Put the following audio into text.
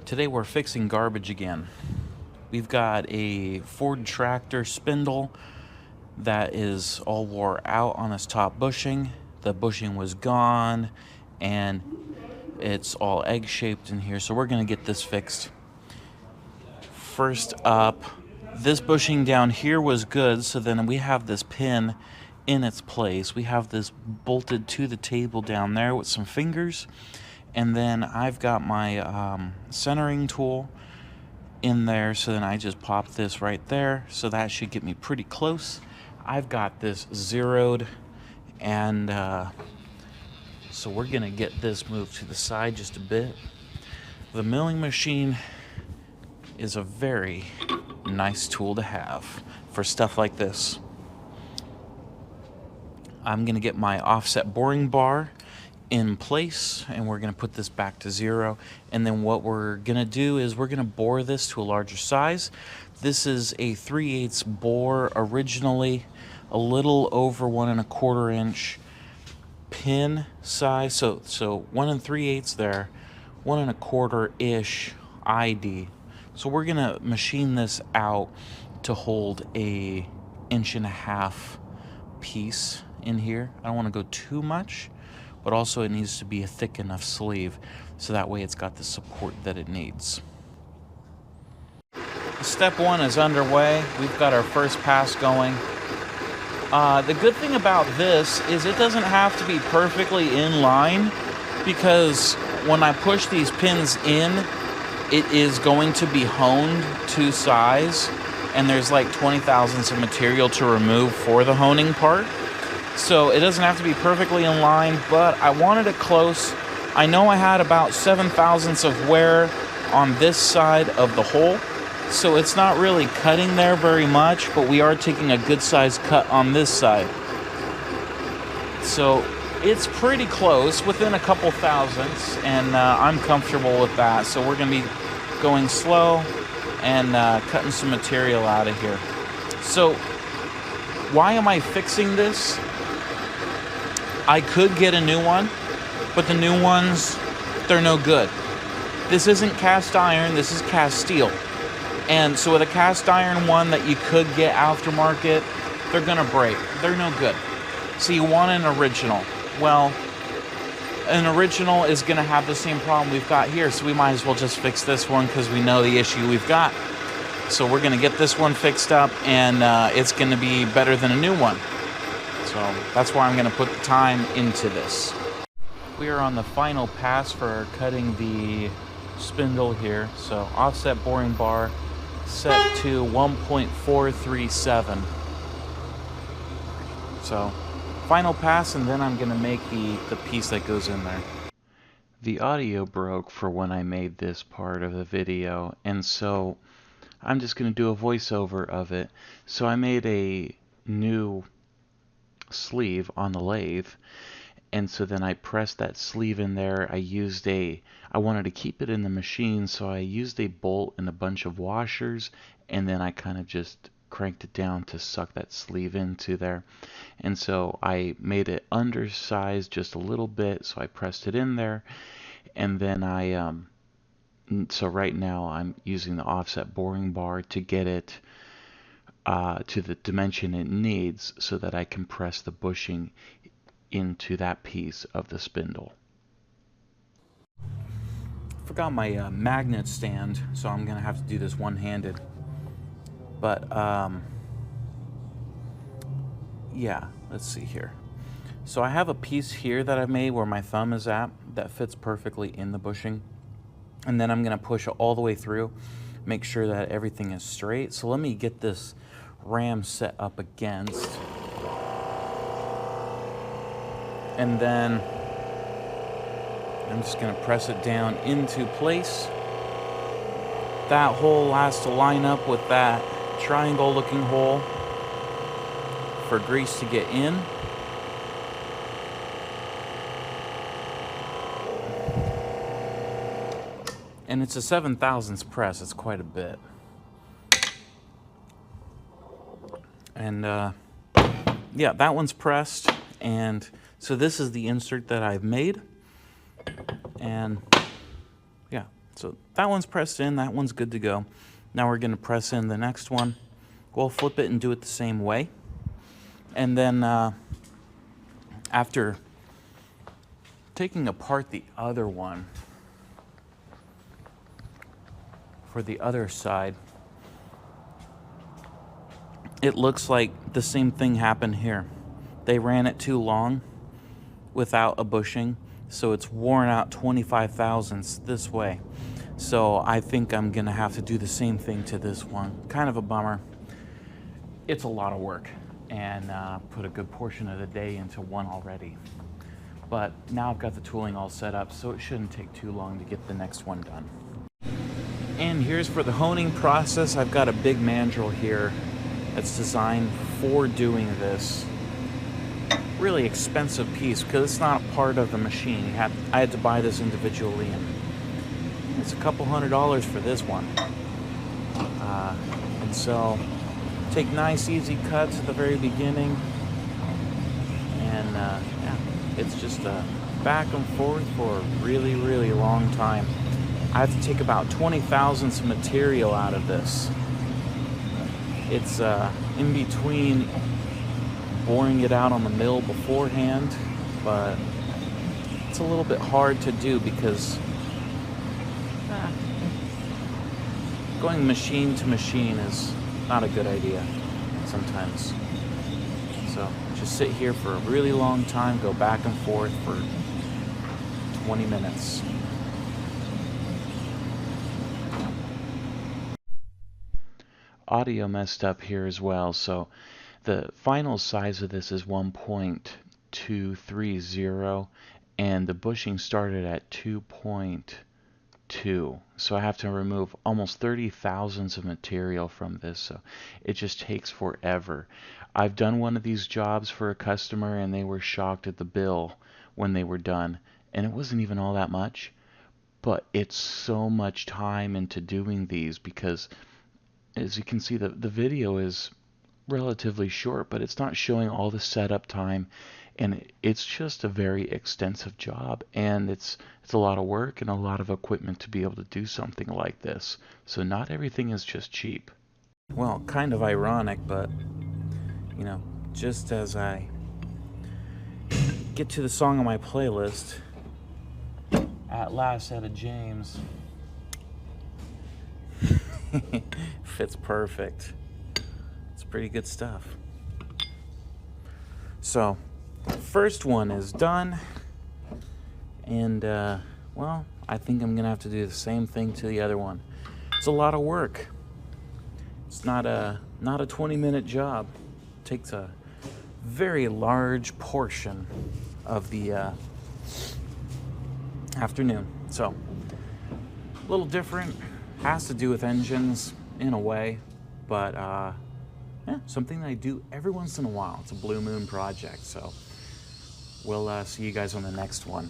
Today we're fixing garbage again. We've got a Ford tractor spindle that is all wore out on its top bushing. The bushing was gone and it's all egg-shaped in here, so we're gonna get this fixed. First up, this bushing down here was good, so then we have this pin in its place. We have this bolted to the table down there with some fingers, and then I've got my centering tool in there, so then I just pop this right there, so that should get me pretty close. I've got this zeroed, and so we're gonna get this moved to the side just a bit. The milling machine is a very nice tool to have for stuff like this. I'm gonna get my offset boring bar in place, and we're gonna put this back to 0. And then what we're gonna do is we're gonna bore this to a larger size. This is a 3/8 bore, originally a little over 1 1/4 inch pin size. So 1 3/8 there, 1 1/4 ish ID. So we're gonna machine this out to hold a 1.5 inch piece in here. I don't want to go too much, but also it needs to be a thick enough sleeve so that way it's got the support that it needs. Step 1 is underway. We've got our first pass going. The good thing about this is it doesn't have to be perfectly in line, because when I push these pins in, it is going to be honed to size, and there's like 20 thousandths of material to remove for the honing part. So it doesn't have to be perfectly in line, but I wanted it close. I know I had about 7 thousandths of wear on this side of the hole, so it's not really cutting there very much, but we are taking a good size cut on this side. So it's pretty close, within a couple thousandths, and I'm comfortable with that. So we're gonna be going slow and cutting some material out of here. So why am I fixing this? I could get a new one, but the new ones, they're no good. This isn't cast iron, this is cast steel. And so with a cast iron one that you could get aftermarket, they're gonna break. They're no good. So you want an original. Well, an original is gonna have the same problem we've got here, so we might as well just fix this one because we know the issue we've got. So we're gonna get this one fixed up, and it's gonna be better than a new one. So that's why I'm going to put the time into this. We are on the final pass for cutting the spindle here. So offset boring bar set to 1.437. So final pass, and then I'm going to make the piece that goes in there. The audio broke for when I made this part of the video, and so I'm just going to do a voiceover of it. So I made a new sleeve on the lathe, and so then I pressed that sleeve in there. I wanted to keep it in the machine, so I used a bolt and a bunch of washers, and then I kind of just cranked it down to suck that sleeve into there. And so I made it undersized just a little bit, so I pressed it in there, and then so right now I'm using the offset boring bar to get it to the dimension it needs, so that I can press the bushing into that piece of the spindle. Forgot my magnet stand, so I'm gonna have to do this one-handed. But yeah, let's see here. So I have a piece here that I made where my thumb is at that fits perfectly in the bushing, and then I'm gonna push it all the way through, make sure that everything is straight. So let me get this ram set up against, and then I'm just going to press it down into place. That hole has to line up with that triangle looking hole for grease to get in. And it's a 7 thousandths press, it's quite a bit. And yeah, that one's pressed, and so this is the insert that I've made, and yeah, So that one's pressed in, that one's good to go. Now we're going to press in the next one. We'll flip it and do it the same way. And then after taking apart the other one for the other side, it looks like the same thing happened here. They ran it too long without a bushing, so it's worn out 25 thousandths this way. So I think I'm gonna have to do the same thing to this one. Kind of a bummer. It's a lot of work, and put a good portion of the day into one already. But now I've got the tooling all set up, so it shouldn't take too long to get the next one done. And here's for the honing process. I've got a big mandrel here that's designed for doing this. Really expensive piece because it's not part of the machine. I had to buy this individually, and it's a couple $100 for this one. And so take nice easy cuts at the very beginning, and yeah, it's just a back and forth for a really, really long time. I have to take about 20 thousandths of material out of this. It's in between boring it out on the mill beforehand, but it's a little bit hard to do because going machine to machine is not a good idea sometimes. So just sit here for a really long time, go back and forth for 20 minutes. Audio messed up here as well, so the final size of this is 1.230, and the bushing started at 2.2. So I have to remove almost 30 thousandths of material from this, so it just takes forever. I've done one of these jobs for a customer, and they were shocked at the bill when they were done, and it wasn't even all that much, but it's so much time into doing these because, as you can see, the video is relatively short, but it's not showing all the setup time, and it's just a very extensive job, and it's a lot of work and a lot of equipment to be able to do something like this. So not everything is just cheap. Well, kind of ironic, but you know, just as I get to the song on my playlist, At Last Etta James fits perfect. Pretty good stuff. So first one is done, and well, I think I'm gonna have to do the same thing to the other one. It's a lot of work. It's not a 20-minute job. It takes a very large portion of the afternoon. So a little different, has to do with engines in a way, but yeah, something that I do every once in a while. It's a blue moon project, so we'll see you guys on the next one.